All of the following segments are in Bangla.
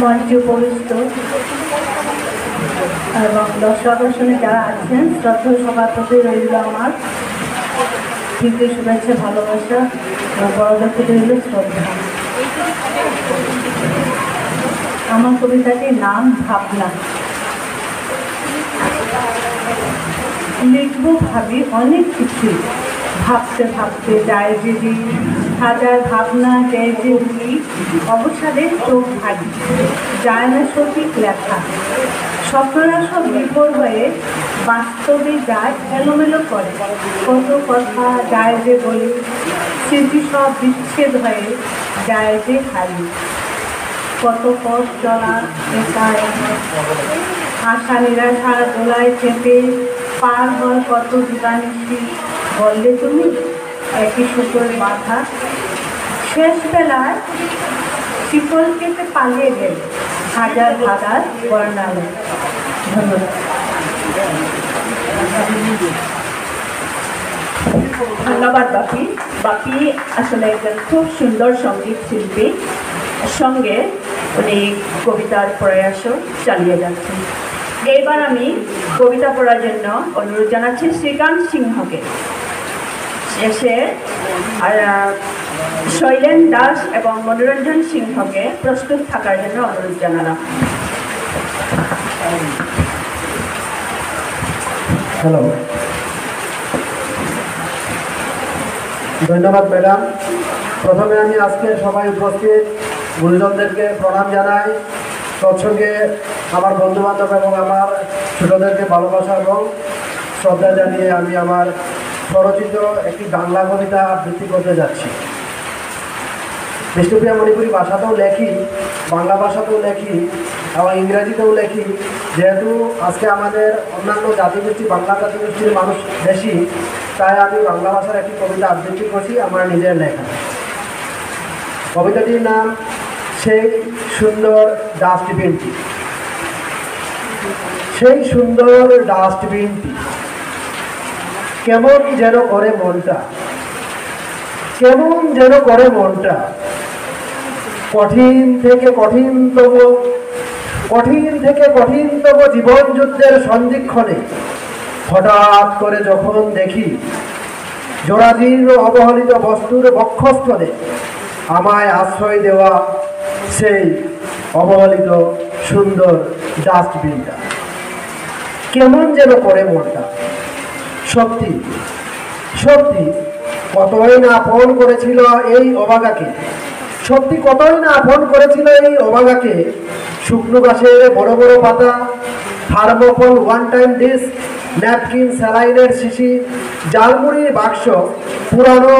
মঞ্চে উপবিষ্ট এবং দর্শক আসনে যারা আছেন শ্রদ্ধেয় সবার প্রতি রইল আমার তৃতীয় শুভেচ্ছা ভালোবাসা এবং বড়দের প্রতি রইল শ্রদ্ধা। আমার কবিতাটির নাম ভাবনা। লিখব ভাবি অনেক কিছু, ভাবতে ভাবতে যায় যে হাজার ভাবনা দেয় যে উনি অবসাদে চোখ ভারী, যায় না সঠিক লেখা। স্বপ্নরা সব বিফল হয়ে বাস্তবে যায় এলোমেলো করে, কত কথা যায় যে বলে স্মৃতি সব বিচ্ছেদ হয়ে যায় যে খালি। কত পথ চলা একা একা, আশা নিরাশার দোলায় চেপে পার হয় কত দিবানিশি, বললে তুমি একই সুতোর বাধা। শেষ বেলায় শিকল কেটে পালিয়ে গেলে হাজার হাজার বর্ণালয়। ধন্যবাদ। ধন্যবাদ বাপি। বাপি আসলে একজন খুব সুন্দর সঙ্গীত শিল্পী, সঙ্গে উনি কবিতার প্রয়াসও চালিয়ে যাচ্ছেন। এইবার আমি কবিতা পড়ার জন্য অনুরোধ জানাচ্ছি শ্রীকান্ত সিংহকে। শেষে শৈলেন দাস এবং মনোরঞ্জন সিংহকে প্রস্তুত থাকার জন্য অনুরোধ জানালাম। হ্যালো, ধন্যবাদ ম্যাডাম। প্রথমে আমি আজকে সবাই উপস্থিত গুরুজনদেরকে প্রণাম জানাই। তৎসঙ্গে আমার বন্ধুবান্ধব এবং আমার ছোটদেরকে ভালোবাসা এবং শ্রদ্ধা জানিয়ে আমি আমার স্বরচিত একটি বাংলা কবিতা আবৃত্তি করতে যাচ্ছি। বিষ্ণুপ্রিয়া মণিপুরী ভাষাতেও লেখি, বাংলা ভাষাতেও লেখি এবং ইংরেজিতেও লেখি। যেহেতু আজকে আমাদের অন্যান্য জাতিগোষ্ঠী বাংলা জাতিগোষ্ঠীর মানুষ বেশি, তাই আমি বাংলা ভাষার একটি কবিতা আবৃত্তি করছি আমার নিজের লেখা। কবিতাটির নাম সেই সুন্দর ডাস্টবিনটি। সেই সুন্দর ডাস্টবিনটি কেমন যেন করে মনটা, কেমন যেন করে মনটা। কঠিন থেকে কঠিনতম জীবন যুদ্ধের সন্ধিক্ষণে হঠাৎ করে যখন দেখি জরাজীর্ণ অবহেলিত বস্তুর বক্ষস্থলে আমায় আশ্রয় দেওয়া সেই অবহেলিত সুন্দর ডাস্টবিনটা, কেমন যেন করে মনটা। সত্যি সত্যি কতই না আপন করেছিল এই অবাগাকে, সত্যি কতই না আপন করেছিল এই অবাগাকে। শুকনো গাছের বড় বড় পাতা, thermocol one time dish, napkin, স্যালাইনের শিশি, জালমুড়ির বাক্স, পুরানো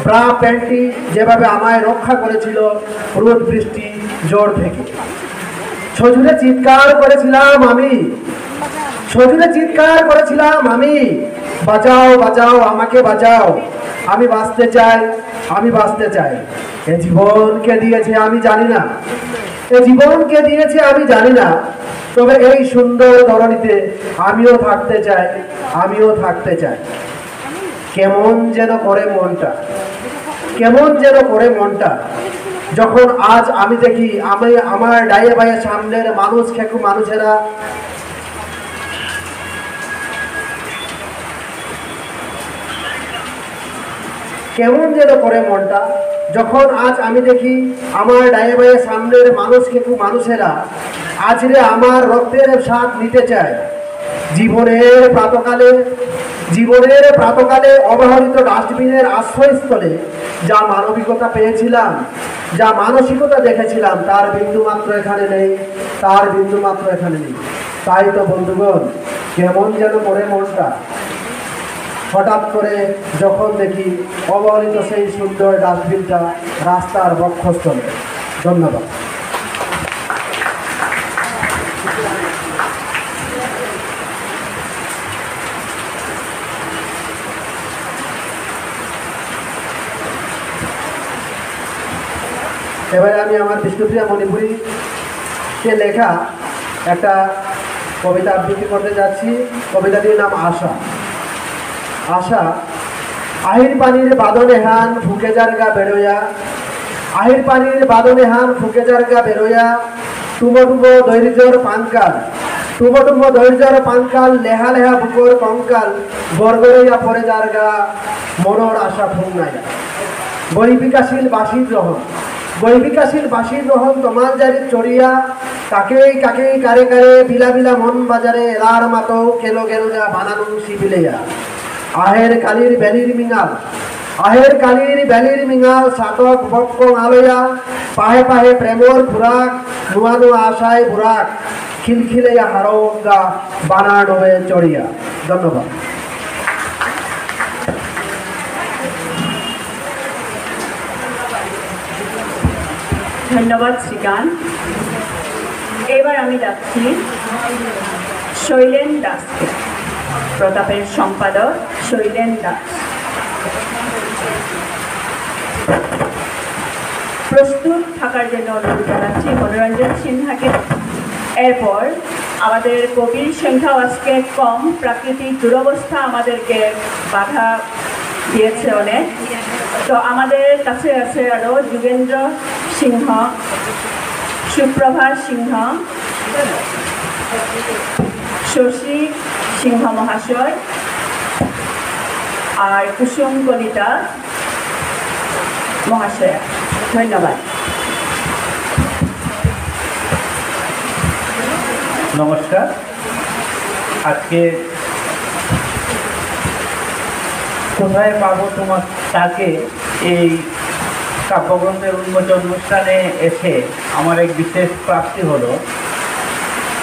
ব্রা প্যান্টি যেভাবে আমায় রক্ষা করেছিল রোদ বৃষ্টি জ্বর থেকে। সজুরে চিৎকার করেছিলাম আমি, সজুরে চিৎকার করেছিলাম আমি, বাঁচাও বাঁচাও আমাকে বাঁচাও, আমি বাঁচতে চাই, আমি বাঁচতে চাই। এ জীবনকে দিয়েছে আমি জানি না, এ জীবনকে দিয়েছে আমি জানি না, তবে এই সুন্দর ধরনীতে আমিও থাকতে চাই, আমিও থাকতে চাই। কেমন যেন করে মনটা, কেমন যেন করে মনটা, যখন আজ আমি দেখি আমি আমার ডাইয়ে বাইয়ে সামনের মানুষ খেকু মানুষেরা কেমন যেন করে মনটা, যখন আজ আমি দেখি আমার ডাইয়ে বাইয়ে সামনের মানুষ খেকু মানুষেরা আজরে আমার রক্তের স্বাদ নিতে চায়। জীবনের প্রাতকালে অবহেলিত ডাস্টবিনের আশ্রয়স্থলে যা মানবিকতা পেয়েছিলাম, যা মানসিকতা দেখেছিলাম, তার বিন্দু মাত্র এখানে নেই, তার বিন্দু মাত্র এখানে নেই। তাই তো বন্ধুগণ, কেমন যেন করে মনটা হঠাৎ করে যখন দেখি অবহেলিত সেই সুন্দর ডাস্টবিনটা রাস্তার বক্ষস্থলে। ধন্যবাদ। এবারে আমি আমার বিষ্ণুপ্রিয়া মণিপুরীকে লেখা একটা কবিতা আবৃত্তি করতে যাচ্ছি। কবিতাটির নাম আশা। আশা আহির পানির বাদনে হান ফুকে জারগা বেরোয়া, আহির পানির বাদনে হান ফুকে জারগা বেরোয়া, টুমো টুমো ধৈর্যর পানকাল, টুমো টুমো ধৈর্যর পানকাল, লেহা লেহা বুকর কঙ্কাল, গড়গড়াইয়া পরে যার গা, মনর আশা ফুংনাইয়া। বৈবিকাশীল বাসির রহন, বৈবিকাশীল বাসির রহন তোমার জারি চড়িয়া, কাকেই কাকেই কারে কারে বিলা বিলা মন বাজারে এলার মাতো কেলো গেল যা বানানো শিবিলেয়া। আহের কালির বেলির মিঙাল, আহের কালির বেলির মিঙাল, সাতক বক্ক আলয়া, পাহে পাহে প্রেমর খুরাক, নুয়া নুয়া আশায় বুরাক, খিলখিলেয়া হারঙ্গা বানা ডোবে চড়িয়া। ধন্যবাদ। ধন্যবাদ শ্রীকান্ত। এবার আমি যাচ্ছি শৈলেন দাসকে, প্রতাপের সম্পাদক শৈলেন দাস। প্রস্তুত থাকার জন্য অনুরোধ জানাচ্ছি মনোরঞ্জন সিনহাকে। এরপর আমাদের কবির সংখ্যাও আজকে কম, প্রাকৃতিক দুরবস্থা আমাদেরকে বাধা দিয়েছে অনেক। তো আমাদের কাছে আছে আরও যুগেন্দ্র সিংহ, সুপ্রভা সিংহ, শশী সিংহ মহাশয় আর কুসুম কলিতা মহাশয়া। ধন্যবাদ। নমস্কার। আজকে কোথায় পাবো তোমার তাকে এই কাব্যগ্রন্থের উন্মোচন অনুষ্ঠানে এসে আমার এক বিশেষ প্রাপ্তি হলো।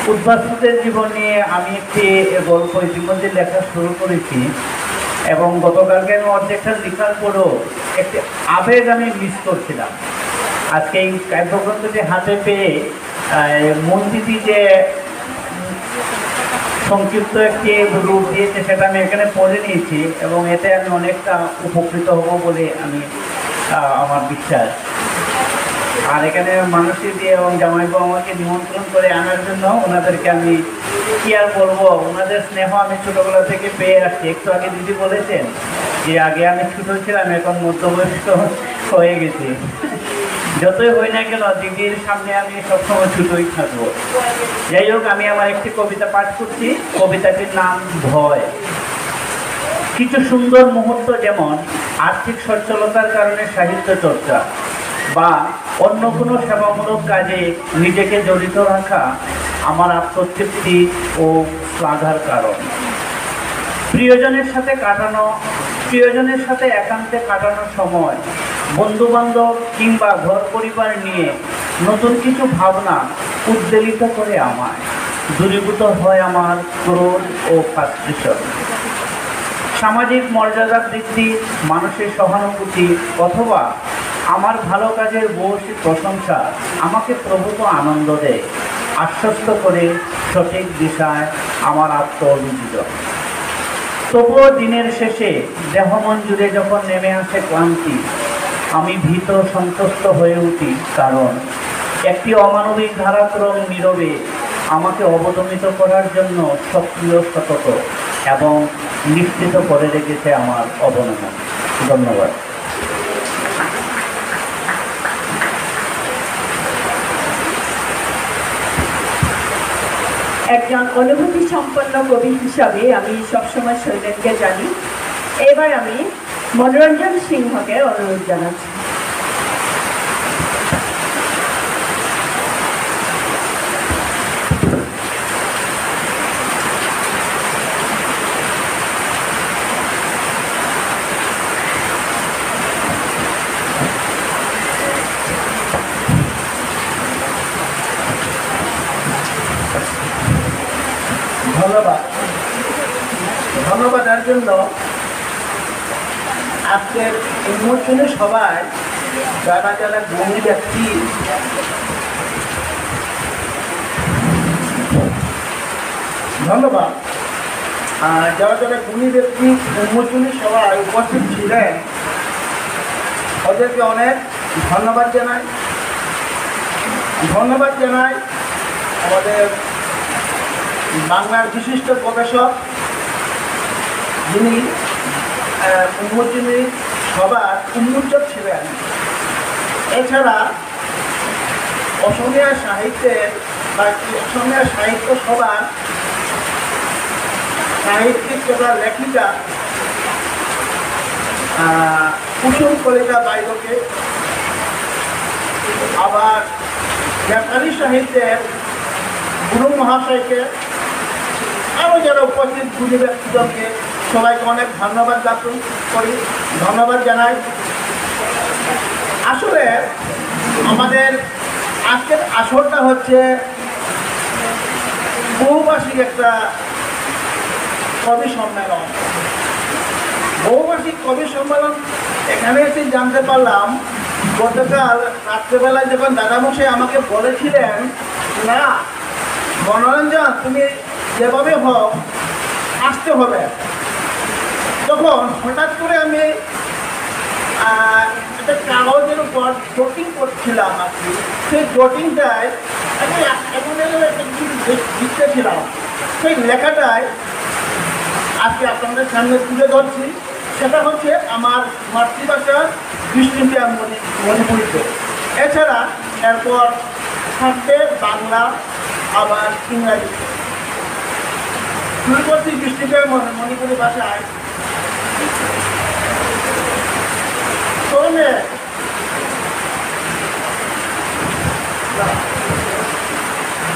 উদ্ভাসদের জীবন নিয়ে আমি একটি গল্প ইতিমধ্যে লেখা শুরু করেছি এবং গতকালকে আমি অর্ধেকটা লেখার পরেও একটি আবেগ আমি মিস করছিলাম। আজকে এই কাব্যগ্রন্থটি হাতে পেয়ে মন্ত্রীটি যে সংক্ষিপ্ত একটি রূপ দিয়েছে সেটা আমি এখানে পড়ে নিয়েছি এবং এতে আমি অনেকটা উপকৃত হব বলে আমার বিশ্বাস। আর এখানে মানুষকে দিয়ে এবং জামাইবাবু আমাকে নিমন্ত্রণ করে আনার জন্য ওনাদেরকে আমি কি আর বলবো, ওনাদের স্নেহ আমি ছোটোবেলা থেকে পেয়ে আসছি। একটু আগে দিদি বলেছেন যে আগে আমি ছোটো ছিলাম, এখন মধ্যবয়স্ক হয়ে গেছি। যতই হই না কেন দিদির সামনে আমি সবসময় ছোটোই থাকবো। যাই হোক, আমি আমার একটি কবিতা পাঠ করছি। কবিতাটির নাম ভয়। কিছু সুন্দর মুহূর্ত, যেমন আর্থিক সচ্ছলতার কারণে সাহিত্য চর্চা বা অন্য কোনো সেবামূলক কাজে নিজেকে জড়িত রাখা আমার আত্মতৃপ্তি ও শ্লাঘার কারণ। প্রিয়জনের সাথে একান্তে কাটানোর সময়, বন্ধুবান্ধব কিংবা ঘর পরিবার নিয়ে নতুন কিছু ভাবনা উদ্বেলিত করে আমায়। দূরীভূত হয় আমার ক্রোধ ও ফ্রাস্ট্রেশন। সামাজিক মর্যাদা বৃদ্ধি, মানুষের সহানুভূতি অথবা আমার ভালো কাজের বৈশ্বিক প্রশংসা আমাকে প্রভূত আনন্দ দেয়, আশ্বস্ত করে সঠিক দিশায় আমার আত্ম-অভিযোগ। তবুও দিনের শেষে দেহমন জুড়ে যখন নেমে আসে ক্লান্তি, আমি ভীত সন্তুষ্ট হয়ে উঠি, কারণ একটি অমানবিক ধারাক্রম নীরবে আমাকে অবদমিত করার জন্য সক্রিয়, সতত এবং নিশ্চিত করে রেখেছে আমার অবনমন। ধন্যবাদ। একজন অনুভূতি সম্পন্ন কবি হিসাবে আমি সবসময় শৈলেনকে জানি। এবার আমি মনোরঞ্জন সিংহকে অনুরোধ জানাচ্ছি। ধন্যবাদ এর জন্য। আজকের উন্মোচনে সবাই যারা যারা গুণী ব্যক্তি, ধন্যবাদ। যারা যারা গুণী ব্যক্তি উন্মোচনে সবাই উপস্থিত ছিলেন, ওদেরকে অনেক ধন্যবাদ জানাই। ধন্যবাদ জানাই আমাদের বাংলার বিশিষ্ট গবেষক, যিনি উন্মোচনী সভার উন্মোচক ছিলেন। এছাড়া অসমীয়া সাহিত্যের বা অসমীয়া সাহিত্য সভার সাহিত্যিক তথা লেখিকা কুসুম কলিতা বাইরকে, আবার ব্যাপারী সাহিত্যের গুরু মহাশয়কে, আরও যারা উপস্থিত গুরু ব্যক্তিজনকে সবাইকে অনেক ধন্যবাদ জ্ঞাপন করি, ধন্যবাদ জানাই। আসলে আমাদের আজকের আসরটা হচ্ছে বহুভাষিক একটা কবি সম্মেলন। বহুভাষিক কবি সম্মেলন এখানে এসে জানতে পারলাম, গতকাল রাত্রেবেলায় যখন দাদামশাই আমাকে বলেছিলেন, না মনোরঞ্জন তুমি যেভাবে হোক আসতে হবে, তখন হঠাৎ করে আমি একটা কাগজের উপর জটিং করছিলাম আর কি। সেই জটিংটায় আমি এমন একটা কিছু লিখতেছিলাম, সেই লেখাটায় আজকে আপনাদের সামনে তুলে ধরছি। সেটা হচ্ছে আমার মাতৃভাষা দৃষ্টিপ্রিয়া মণিপুরিতে। এছাড়া এরপর থাকবে বাংলা, আবার ইংরাজি। শুরু করছি দৃষ্টিপ্রিয়া মণিপুরি ভাষায়।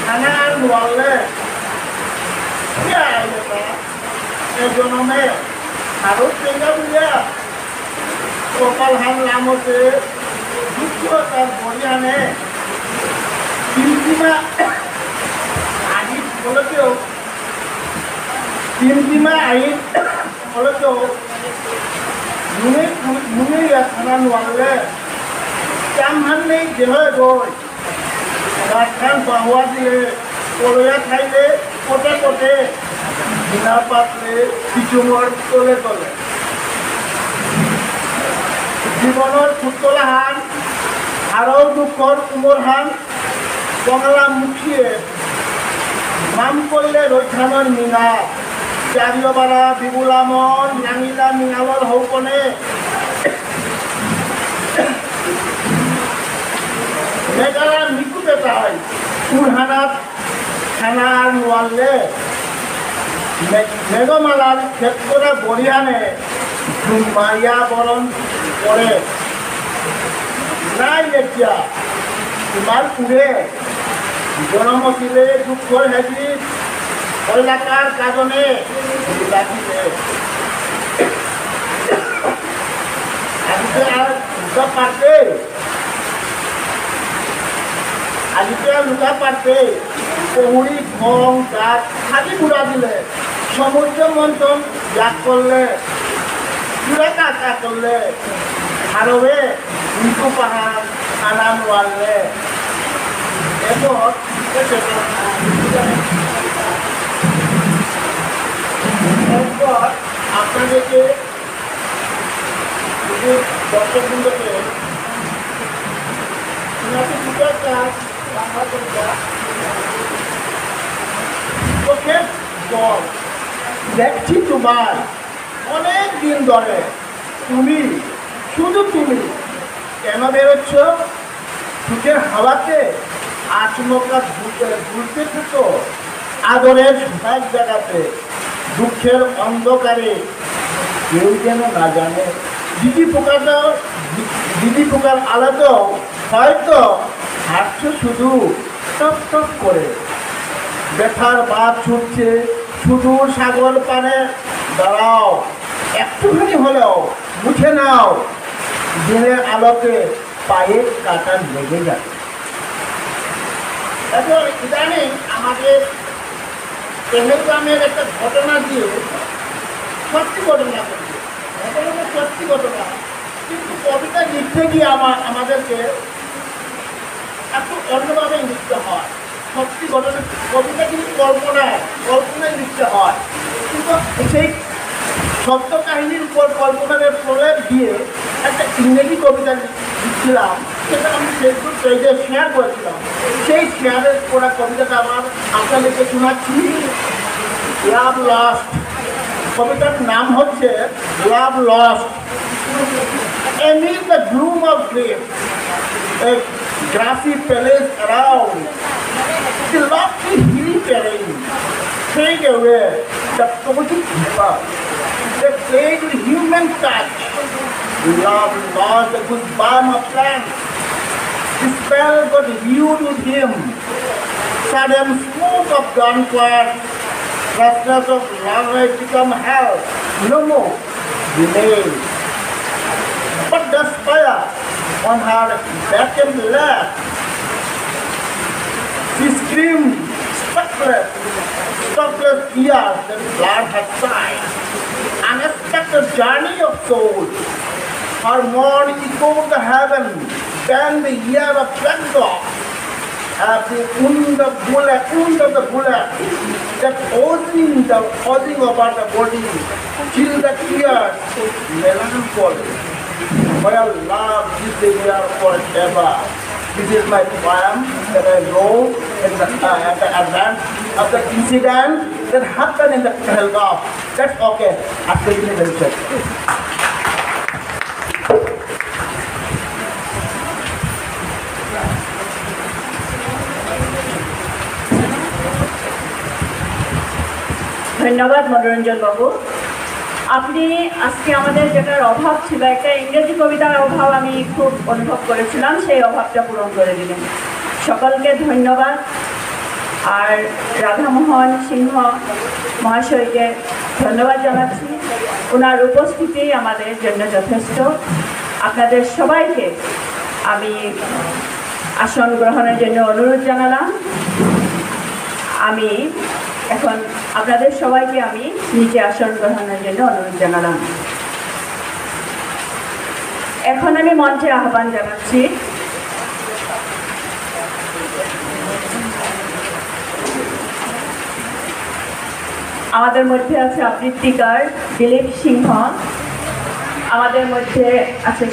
খানার বললে জনমে আরো চেঙ্গা বুঝা কপাল হান লামতে দুঃখ তার বরিয়ানে তিমতিমা আইন বলেছেও, তিমতিমা আইন বলেছেও নুনে খানা নোয়ালে চাম হান নেই দেহ গই রাখান পাওয়া দিয়ে কলয়া খাইলে কোটে কোটে বিনা পাত্রে পিছুমর তলে তলে জীবনের ফুটতলা হান আরও দুঃখর উমর হান বংলা মুখিয়ে নাম করলে রৈখানোর মিনা চারিয়বারা বিবুলামন নাঙিলা মিঙালর হৌকনে মেঘালা নিকুতে তাই কুরহানাত খানার নোয়ালে মেঘমালার ক্ষেত্রে বরিয়ানে মারিয়া বরণ করে নাই এতিয়া তোমার পুরে জনমতিলে দুঃখর হেজি এলাকার কাজনে লাগিলে আজকে আর লুকা পারতে পহুড়ি ভং গাছ খালি ঘুরা দিলে সমুদ্র মন্থন জাগ করলে চূড়া কাকা করলে হারবে নিকু পাহাড় আনা নোয়ালে। এরপর আপনাদেরকে দর্শকবৃন্দকে চোখের জল দেখছি তোমার অনেক দিন ধরে, তুমি শুধু তুমি কেন বেরোচ্ছ সুখের হাওয়াতে আচমকা ঘুরতে থাকো আদরের সব জায়গাতে, দুঃখের অন্ধকারে কেউ যেন না জানে। দিদি পোকার আলাদাও হয়তো হাঁটছো শুধু টপ টপ করে, ব্যথার বাদ ছুটছে সুদূর সাগর পানে। দাঁড়াও একটুখানি হলেও মুছে নাও, দিনের আলোকে পায়ে কাটা লেগে যাবে। এখন ইদানিং আমাদের পেহেলগামের একটা ঘটনা দিয়ে, সত্যি ঘটনা সত্যি ঘটনা, কিন্তু কবিতা লিখতে গিয়ে আমাদেরকে একটু অন্যভাবে লিখতে হয়। সত্যি ঘটনা কবিতা কিন্তু কল্পনায় লিখতে হয়, কিন্তু সেই সত্য কাহিনীর উপর কল্পনার প্রলেপ দিয়ে একটা ইংরেজি কবিতা লিখছিলাম, সেটা আমি ফেসবুক পেজে শেয়ার করেছিলাম। সেই শেয়ারের করা কবিতাটা আমার আপনাদেরকে শোনাচ্ছি, লাভ লস্ট। কবিতার নাম হচ্ছে লাভ lost. Amid the gloom of grief, a grassy palace around, the lofty hilly terrain, fade away the poetic people. They played with human touch. Love lost the good balm of plants. The spell got viewed with him. Sudden smoke of gunfire, restless of love had become hell. No more remain. But the spire on her back and left, she screamed, stopless tears that blood had sighed. Unexpected journey of soul. Her mourn echoed the heaven, then the year of wedlock. As the wound of the bullet, that pausing over the body, chill the tears, melancholy. Well, love is there forever. This is my poem that I wrote at the advance of the incident that happened in the Pahalgam. That's okay. After you mentioned. ধন্যবাদ মনোরঞ্জন বাবু। আপনি আজকে আমাদের যেটার অভাব ছিল, একটা ইংরেজি কবিতার অভাব আমি খুব অনুভব করেছিলাম, সেই অভাবটা পূরণ করে দিলেন। সকলকে ধন্যবাদ। আর রাধামোহন সিংহ মহাশয়কে ধন্যবাদ জানাচ্ছি, ওনার উপস্থিতি আমাদের জন্য যথেষ্ট। আপনাদের সবাইকে আমি আসন গ্রহণের জন্য অনুরোধ জানালাম। আমি এখন আপনাদের সবাইকে আমি নিচে আসন গ্রহণের জন্য অনুরোধ জানালাম। এখন আমি মঞ্চে আহ্বান জানাচ্ছি আমাদের মধ্যে আছে আবৃত্তিকার দিলীপ সিংহ, আমাদের মধ্যে আছে